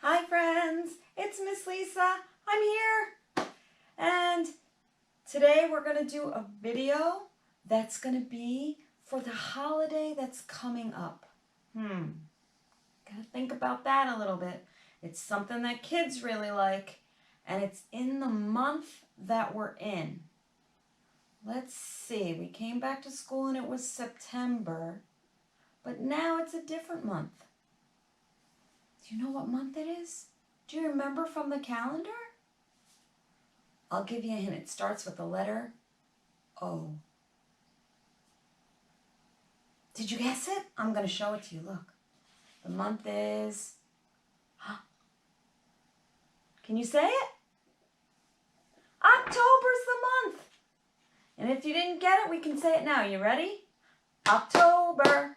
Hi friends, it's Miss Lisa. I'm here. And today we're going to do a video that's going to be for the holiday that's coming up. Gotta think about that a little bit. It's something that kids really like, and it's in the month that we're in. Let's see, we came back to school and it was September, but now it's a different month. Do you know what month it is? Do you remember from the calendar? I'll give you a hint. It starts with the letter O. Did you guess it? I'm going to show it to you. Look. The month is... Can you say it? October's the month. And if you didn't get it, we can say it now. You ready? October.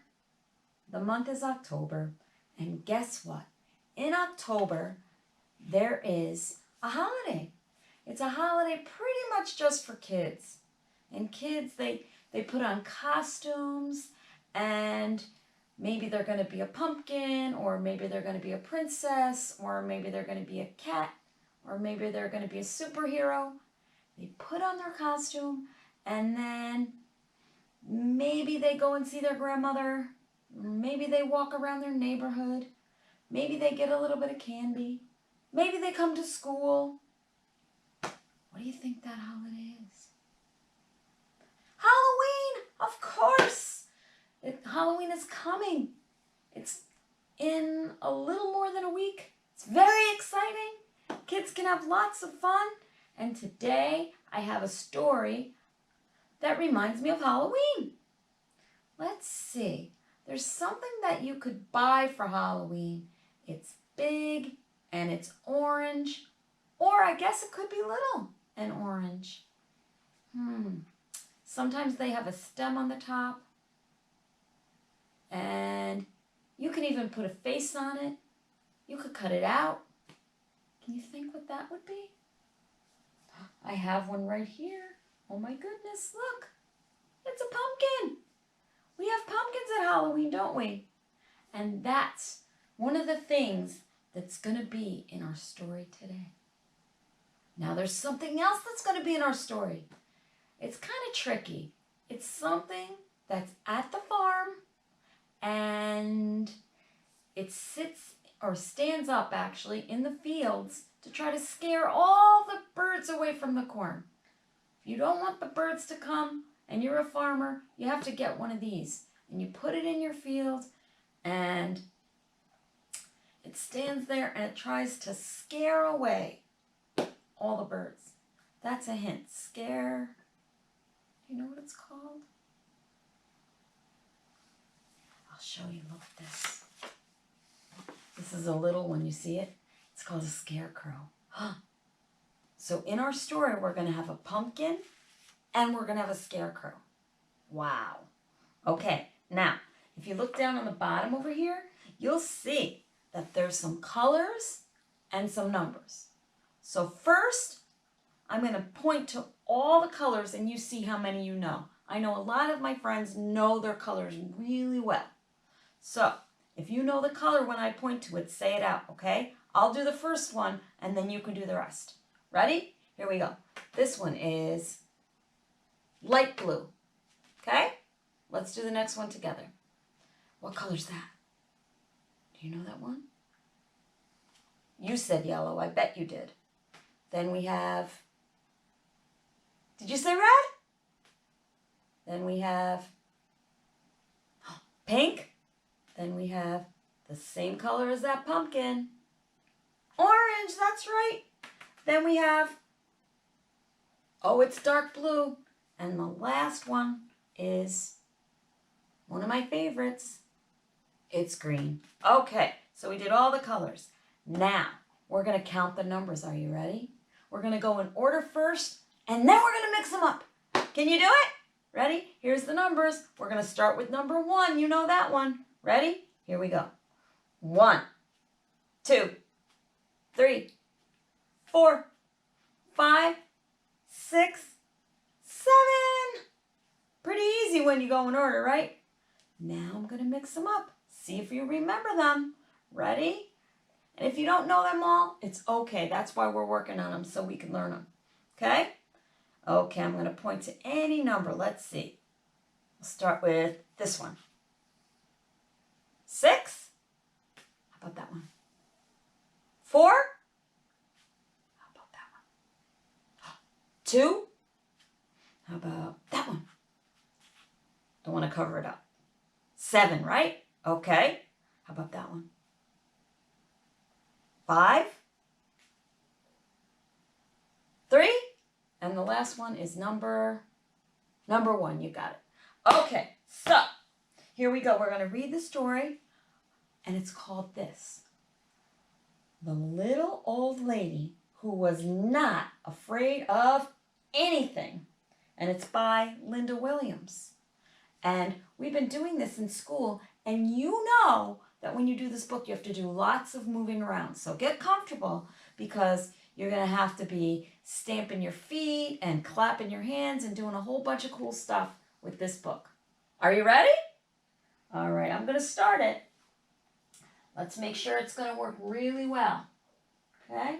The month is October. And guess what? In October, there is a holiday. It's a holiday pretty much just for kids. And kids, they put on costumes, and maybe they're going to be a pumpkin, or maybe they're going to be a princess, or maybe they're going to be a cat, or maybe they're going to be a superhero. They put on their costume, and then maybe they go and see their grandmother. Maybe they walk around their neighborhood. Maybe they get a little bit of candy. Maybe they come to school. What do you think that holiday is? Halloween, of course. Halloween is coming. It's in a little more than a week. It's very exciting. Kids can have lots of fun. And today I have a story that reminds me of Halloween. Let's see. There's something that you could buy for Halloween. It's big and it's orange, or I guess it could be little and orange. Sometimes they have a stem on the top, and you can even put a face on it. You could cut it out. Can you think what that would be? I have one right here. Oh my goodness, look. It's a pumpkin. We have pumpkins at Halloween, don't we? And that's one of the things that's going to be in our story today. Now there's something else that's going to be in our story. It's kind of tricky. It's something that's at the farm, and it sits or stands up actually in the fields to try to scare all the birds away from the corn. If you don't want the birds to come and you're a farmer, you have to get one of these. And you put it in your field, and it stands there and it tries to scare away all the birds. That's a hint. Scare. Do you know what it's called? I'll show you. Look at this. This is a little one. You see it? It's called a scarecrow. So in our story, we're going to have a pumpkin and we're going to have a scarecrow. Wow. Okay. Now, if you look down on the bottom over here, you'll see that there's some colors and some numbers. So first, I'm going to point to all the colors and you see how many you know. I know a lot of my friends know their colors really well. So if you know the color when I point to it, say it out, okay? I'll do the first one and then you can do the rest. Ready? Here we go. This one is light blue, okay? Let's do the next one together. What color's that? Do you know that one? You said yellow. I bet you did. Then we have... Did you say red? Then we have pink. Then we have the same color as that pumpkin. Orange, that's right. Then we have... Oh, it's dark blue. And the last one is one of my favorites. It's green. Okay, so we did all the colors. Now, we're going to count the numbers. Are you ready? We're going to go in order first, and then we're going to mix them up. Can you do it? Ready? Here's the numbers. We're going to start with number 1. You know that one. Ready? Here we go. 1, 2, 3, 4, 5, 6, 7. Pretty easy when you go in order, right? Now I'm going to mix them up. See if you remember them. Ready? And if you don't know them all, it's okay. That's why we're working on them, so we can learn them. Okay? Okay, I'm going to point to any number. Let's see. We'll start with this one. 6. How about that one? 4. How about that one? 2. How about that one? Don't want to cover it up. 7, right? Okay. How about that one? 5. 3. And the last one is number 1. You got it. Okay, so here we go. We're going to read the story, and it's called this: The Little Old Lady Who Was Not Afraid of Anything. And it's by Linda Williams. And we've been doing this in school, and you know that when you do this book, you have to do lots of moving around. So get comfortable, because you're going to have to be stamping your feet and clapping your hands and doing a whole bunch of cool stuff with this book. Are you ready? All right, I'm going to start it. Let's make sure it's going to work really well. Okay?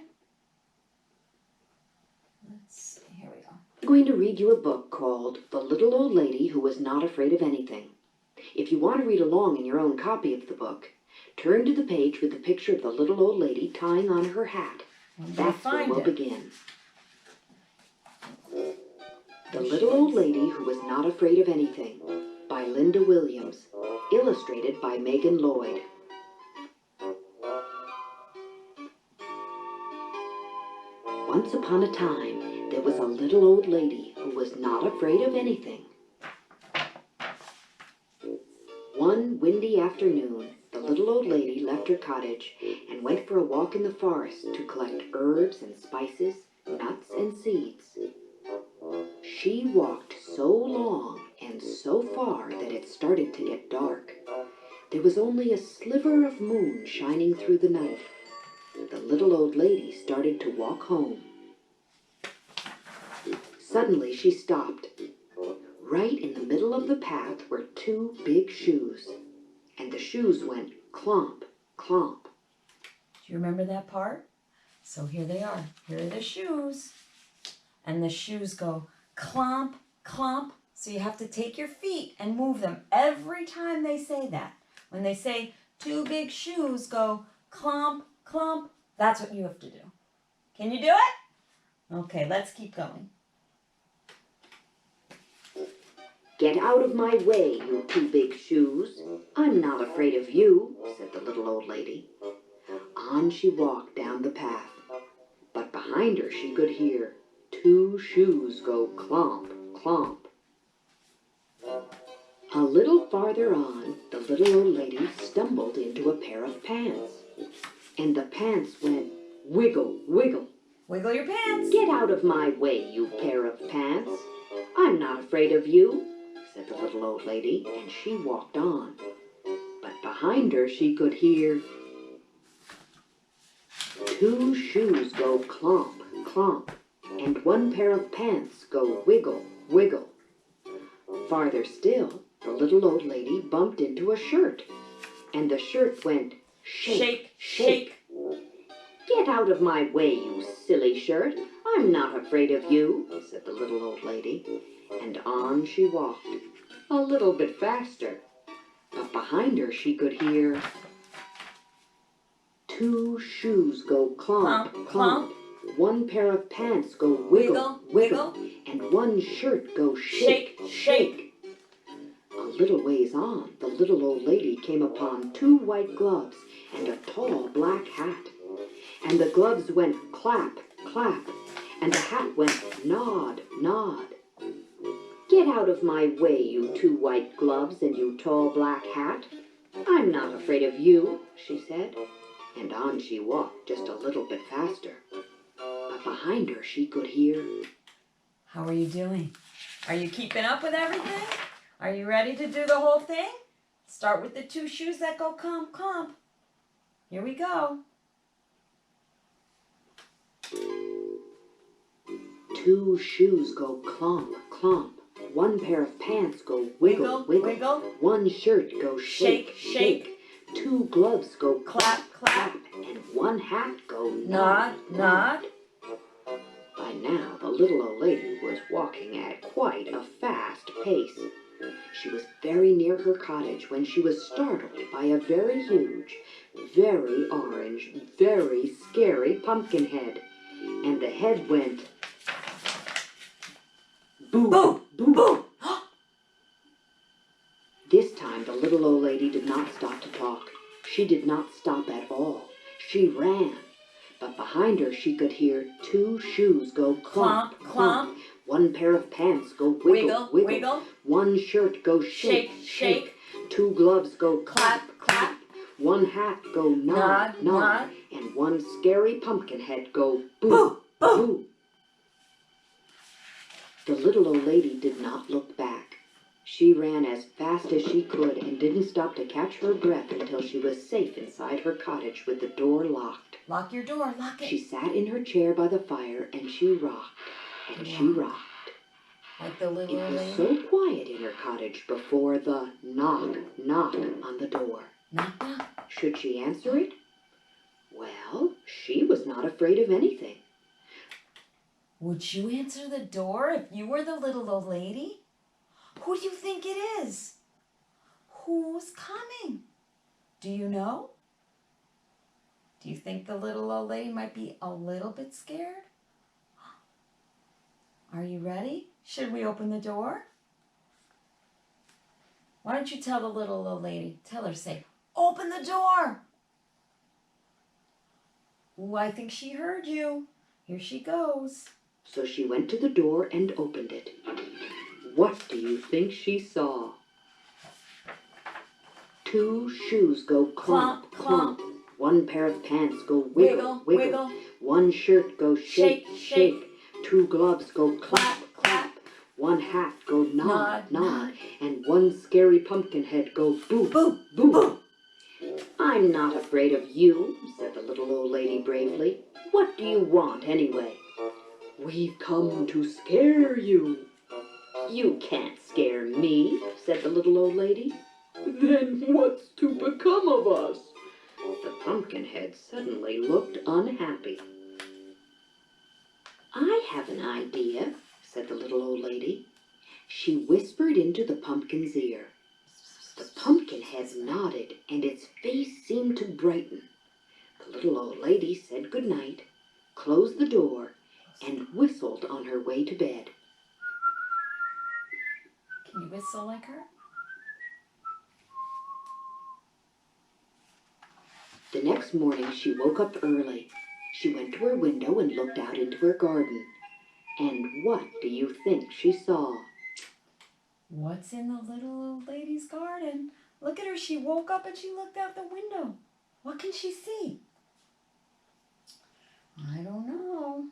Let's see. Here we go. I'm going to read you a book called The Little Old Lady Who Was Not Afraid of Anything. If you want to read along in your own copy of the book, turn to the page with the picture of the little old lady tying on her hat. That's where we'll begin. The Little Old Lady Who Was Not Afraid of Anything by Linda Williams, illustrated by Megan Lloyd. Once upon a time, there was a little old lady who was not afraid of anything. One windy afternoon, the little old lady left her cottage and went for a walk in the forest to collect herbs and spices, nuts and seeds. She walked so long and so far that it started to get dark. There was only a sliver of moon shining through the night. The little old lady started to walk home. Suddenly she stopped. Right in the middle of the path were 2 big shoes, and the shoes went clomp, clomp. Do you remember that part? So here they are. Here are the shoes. And the shoes go clomp, clomp. So you have to take your feet and move them every time they say that. When they say 2 big shoes go clomp, clomp, that's what you have to do. Can you do it? Okay, let's keep going. Get out of my way, you 2 big shoes. I'm not afraid of you, said the little old lady. On she walked down the path, but behind her she could hear 2 shoes go clomp, clomp. A little farther on, the little old lady stumbled into a pair of pants, and the pants went wiggle, wiggle. Wiggle your pants. Get out of my way, you pair of pants. I'm not afraid of you, said the little old lady, and she walked on. But behind her she could hear 2 shoes go clomp, clomp, and 1 pair of pants go wiggle, wiggle. Farther still, the little old lady bumped into a shirt, and the shirt went shake, shake. Get out of my way, you silly shirt. I'm not afraid of you, said the little old lady, and on she walked, a little bit faster. But behind her she could hear 2 shoes go clomp, Clomp, clomp. 1 pair of pants go wiggle, wiggle, and 1 shirt go shake, shake. A little ways on, the little old lady came upon 2 white gloves and a tall black hat. And the gloves went clap, clap, and the hat went nod, nod. Get out of my way, you 2 white gloves and you tall black hat. I'm not afraid of you, she said, and on she walked just a little bit faster. But behind her she could hear, How are you doing? Are you keeping up with everything? Are you ready to do the whole thing? Start with the 2 shoes that go clomp, clomp. Here we go. 2 shoes go clomp, clomp. 1 pair of pants go wiggle, wiggle. 1 shirt go shake, shake. 2 gloves go clap, clap, and 1 hat go nod, nod. By now, the little old lady was walking at quite a fast pace. She was very near her cottage when she was startled by a very huge, very orange, very scary pumpkin head. And the head went boo, Boo, boo, boo. This time the little old lady did not stop to talk. She did not stop at all. She ran. But behind her she could hear 2 shoes go clomp, Clomp, clomp. 1 pair of pants go Wiggle, wiggle. 1 shirt go Shake, shake. 2 gloves go Clap, clap. 1 hat go nod, Nod, nod. and 1 scary pumpkin head go boo, Boo, boo. boo. The little old lady did not look back. She ran as fast as she could and didn't stop to catch her breath until she was safe inside her cottage with the door locked. Lock your door, lock it. She sat in her chair by the fire and she rocked and she rocked. Like the It little was lady. so quiet in her cottage before the knock, knock on the door. Knock, knock. Should she answer it? Well, she was not afraid of anything. Would you answer the door if you were the little old lady? Who do you think it is? Who's coming? Do you know? Do you think the little old lady might be a little bit scared? Are you ready? Should we open the door? Why don't you tell the little old lady? Tell her, say, open the door. Ooh, I think she heard you. Here she goes. So she went to the door and opened it. What do you think she saw? 2 shoes go clomp, clomp. 1 pair of pants go wiggle, wiggle. 1 shirt go shake, shake. 2 gloves go clap, clap. 1 hat go nod, nod. And 1 scary pumpkin head go boo, Boo, boo. boo. I'm not afraid of you, said the little old lady bravely. What do you want anyway? We've come to scare you. You can't scare me, said the little old lady. Then what's to become of us? The pumpkin head suddenly looked unhappy. I have an idea, said the little old lady. She whispered into the pumpkin's ear. The pumpkin head nodded, and its face seemed to brighten. The little old lady said good night, closed the door, and whistled on her way to bed. Can you whistle like her? The next morning she woke up early. She went to her window and looked out into her garden. And what do you think she saw? What's in the little old lady's garden? Look at her. She woke up and she looked out the window. What can she see? I don't know.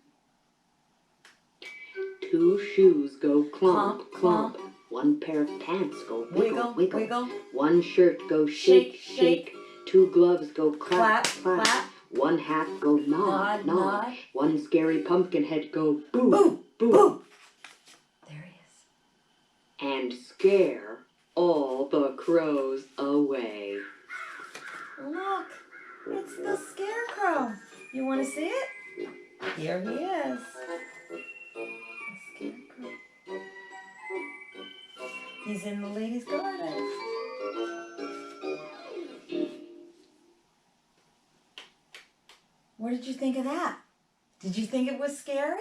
2 shoes go clomp, Clomp, clomp. clomp. 1 pair of pants go Wiggle, wiggle, wiggle. 1 shirt go shake, shake. 2 gloves go clap, Clap, clap. 1 hat go nod, Nod, nod. nod. 1 scary pumpkin head go boo, Boo, boo. boo. There he is. And scare all the crows away. Look, it's the scarecrow. You want to see it? Here he is. The scarecrow. He's in the lady's garden. What did you think of that? Did you think it was scary?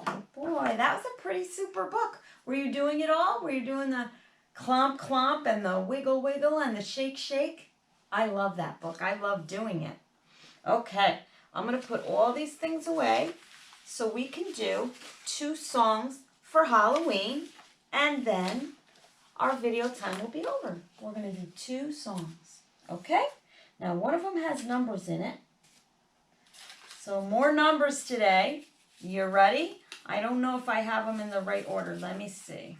Oh boy, that was a pretty super book. Were you doing it all? Were you doing the clomp clomp and the wiggle wiggle and the shake shake? I love that book. I love doing it. Okay, I'm going to put all these things away so we can do 2 songs for Halloween, and then our video time will be over. We're going to do 2 songs, okay? Now, one of them has numbers in it. So more numbers today. You ready? I don't know if I have them in the right order. Let me see.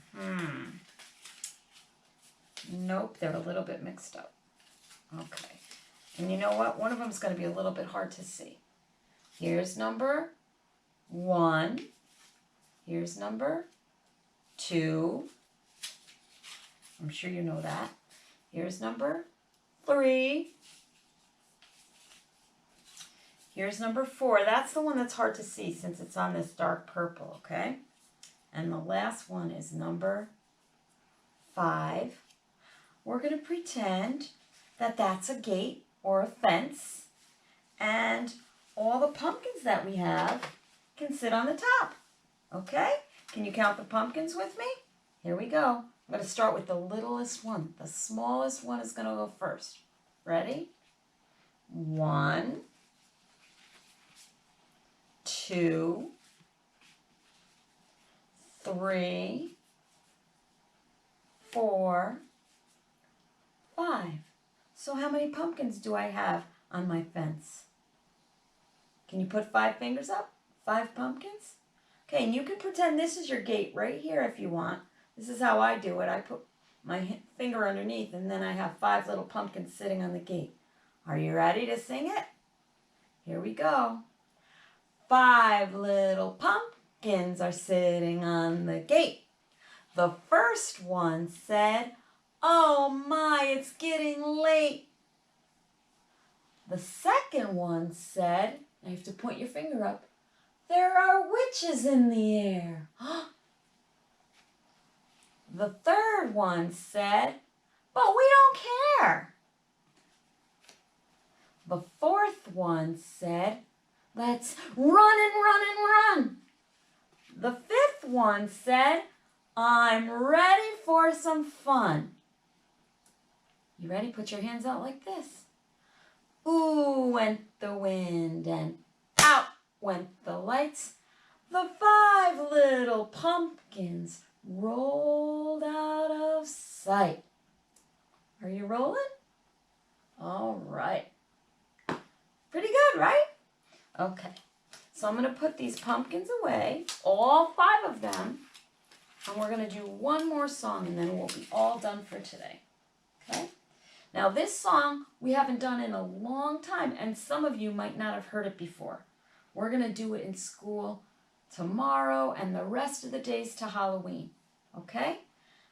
Nope, they're a little bit mixed up. Okay. And you know what? One of them is going to be a little bit hard to see. Here's number 1. Here's number 2. I'm sure you know that. Here's number 3. Here's number 4. That's the one that's hard to see since it's on this dark purple, okay? And the last one is number 5. We're going to pretend that that's a gate or a fence, and all the pumpkins that we have can sit on the top, okay? Can you count the pumpkins with me? Here we go. I'm going to start with the littlest one. The smallest one is going to go first. Ready? 1, 2, 3, 4, 5. So how many pumpkins do I have on my fence? Can you put 5 fingers up? 5 pumpkins? Okay, and you can pretend this is your gate right here if you want. This is how I do it. I put my finger underneath and then I have 5 little pumpkins sitting on the gate. Are you ready to sing it? Here we go. 5 little pumpkins are sitting on the gate. The first one said, "Oh my, it's getting late." The second one said, now you have to point your finger up, "There are witches in the air." The third one said, "But we don't care." The fourth one said, "Let's run and run and run." The fifth one said, "I'm ready for some fun." You ready? Put your hands out like this. Ooh went the wind and out went the lights. The 5 little pumpkins rolled out of sight. Are you rolling? All right. Pretty good, right? Okay. So I'm going to put these pumpkins away, all 5 of them, and we're going to do one more song and then we'll be all done for today. Okay? Now this song we haven't done in a long time, and some of you might not have heard it before. We're going to do it in school tomorrow and the rest of the days to Halloween. Okay?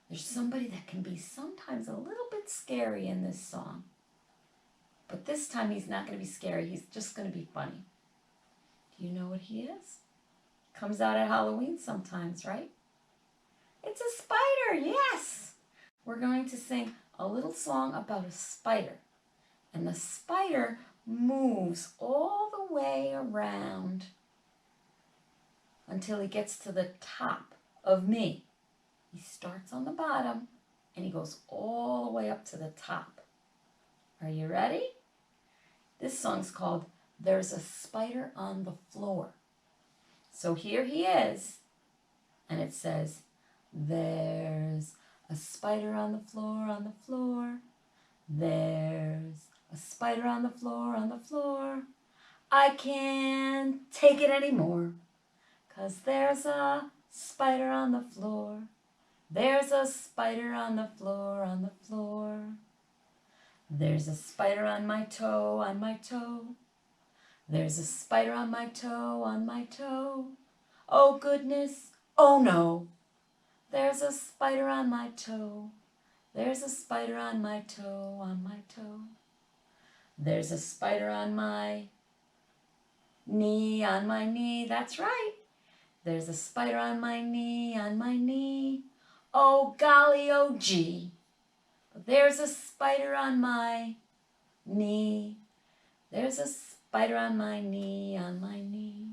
There's somebody that can be sometimes a little bit scary in this song. But this time he's not going to be scary. He's just going to be funny. Do you know what he is? Comes out at Halloween sometimes, right? It's a spider, yes! We're going to sing a little song about a spider. And the spider moves all the way around until he gets to the top of me. He starts on the bottom and he goes all the way up to the top. Are you ready? This song's called "There's a Spider on the Floor." So here he is, and it says, "There's a spider on the floor, on the floor. There's a spider on the floor, on the floor. I can't take it anymore, 'cause there's a spider on the floor. There's a spider on the floor, on the floor. There's a spider on my toe, on my toe. There's a spider on my toe, on my toe. Oh goodness, oh no. There's a spider on my toe. There's a spider on my toe, on my toe. There's a spider on my knee, on my knee. That's right. There's a spider on my knee, on my knee. Oh golly, oh gee. There's a spider on my knee. There's a spider on my knee, on my knee.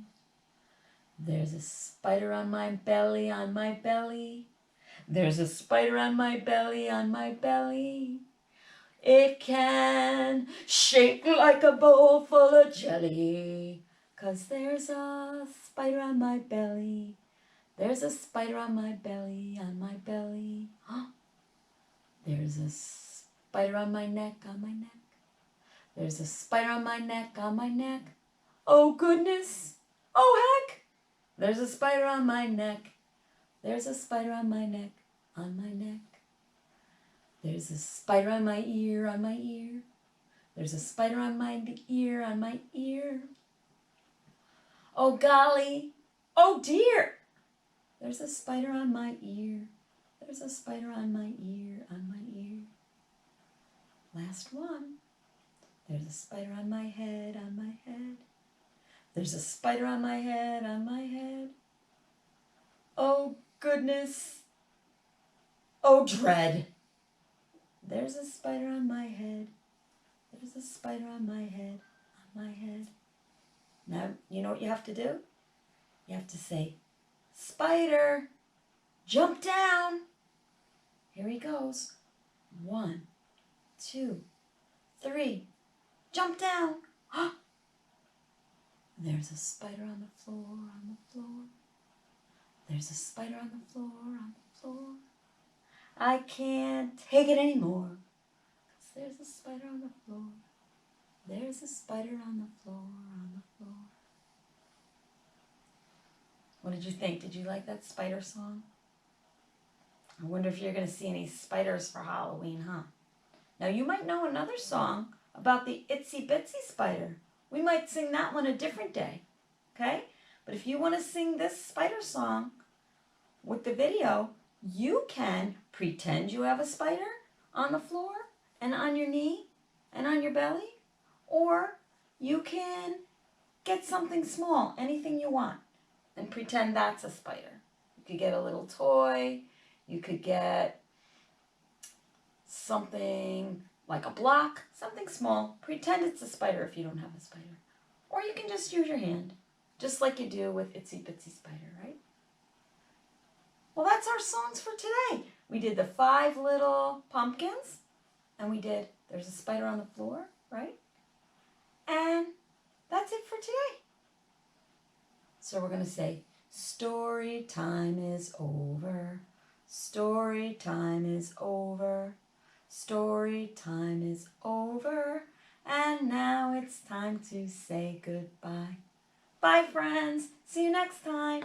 There's a spider on my belly, on my belly. There's a spider on my belly, on my belly. It can shake like a bowl full of jelly, 'cause there's a spider on my belly. There's a spider on my belly, on my belly. There's a spider on my neck, on my neck. There's a spider on my neck, on my neck. Oh goodness, oh heck. There's a spider on my neck. There's a spider on my neck, on my neck. There's a spider on my ear, on my ear. There's a spider on my ear, on my ear. Oh golly, oh dear. There's a spider on my ear. There's a spider on my ear, on my ear. Last one. There's a spider on my head, on my head. There's a spider on my head, on my head. Oh, goodness. Oh, dread. There's a spider on my head. There's a spider on my head, on my head. Now, you know what you have to do? You have to say, spider, jump down. Here he goes. 1, 2, 3. Jump down. There's a spider on the floor, on the floor. There's a spider on the floor, on the floor. I can't take it anymore. 'Cause there's a spider on the floor. There's a spider on the floor, on the floor. What did you think? Did you like that spider song? I wonder if you're going to see any spiders for Halloween, huh? Now you might know another song about the itsy bitsy spider. We might sing that one a different day, okay? But if you want to sing this spider song with the video, you can pretend you have a spider on the floor and on your knee and on your belly, or you can get something small, anything you want, and pretend that's a spider. You could get a little toy, you could get something like a block, something small. Pretend it's a spider if you don't have a spider. Or you can just use your hand, just like you do with Itsy Bitsy Spider, right? Well, that's our songs for today. We did the 5 little pumpkins, and we did There's a Spider on the Floor, right? And that's it for today. So we're going to say, story time is over. Story time is over. Story time is over. And now it's time to say goodbye. Bye, friends. See you next time.